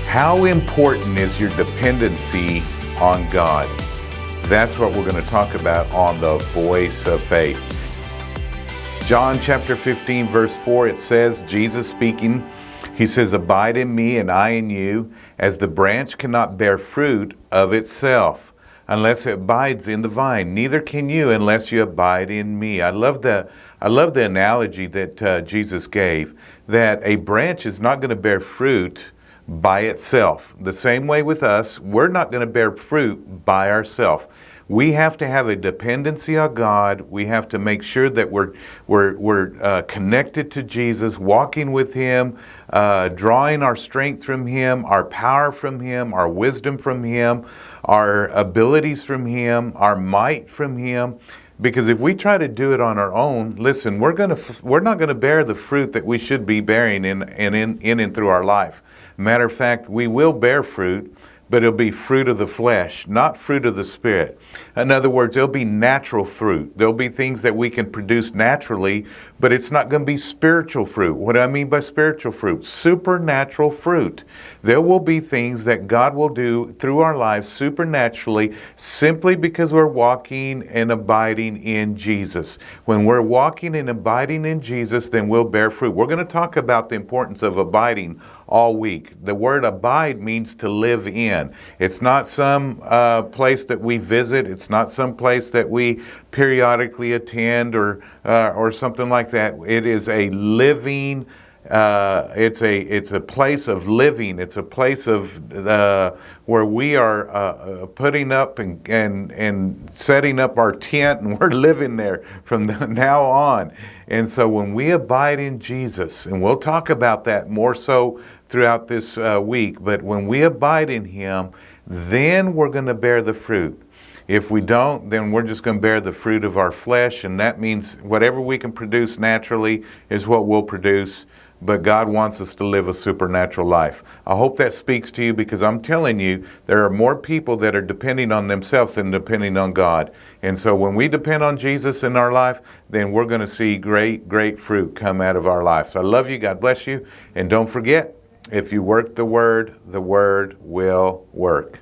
How important is your dependency on God? That's what we're going to talk about on the Voice of Faith. John chapter 15 verse 4, it says, Jesus speaking, he says, "Abide in me and I in you, as the branch cannot bear fruit of itself unless it abides in the vine. Neither can you unless you abide in me." I love the analogy that Jesus gave, that a branch is not going to bear fruit by itself. The same way with us, we're not going to bear fruit by ourselves. We have to have a dependency on God. We have to make sure that we're connected to Jesus, walking with Him, drawing our strength from Him, our power from Him, our wisdom from Him, our abilities from Him, our might from Him. Because if we try to do it on our own, listen, we're not going to bear the fruit that we should be bearing in and through our life. Matter of fact, we will bear fruit, but it'll be fruit of the flesh, not fruit of the Spirit. In other words, it'll be natural fruit. There'll be things that we can produce naturally, but it's not going to be spiritual fruit. What do I mean by spiritual fruit? Supernatural fruit. There will be things that God will do through our lives supernaturally simply because we're walking and abiding in Jesus. When we're walking and abiding in Jesus, then we'll bear fruit. We're going to talk about the importance of abiding all week. The word abide means to live in. It's not some place that we visit. It's not some place that we periodically attend or something like that. It is a living. It's a place of living. It's a place of where we are putting up and setting up our tent, and we're living there from now on. And so when we abide in Jesus, and we'll talk about that more so throughout this week, but when we abide in Him, then we're going to bear the fruit. If we don't, then we're just going to bear the fruit of our flesh, and that means whatever we can produce naturally is what we'll produce. But God wants us to live a supernatural life. I hope that speaks to you, because I'm telling you, there are more people that are depending on themselves than depending on God. And so when we depend on Jesus in our life, then we're going to see great, great fruit come out of our life. So I love you. God bless you. And don't forget, if you work the Word will work.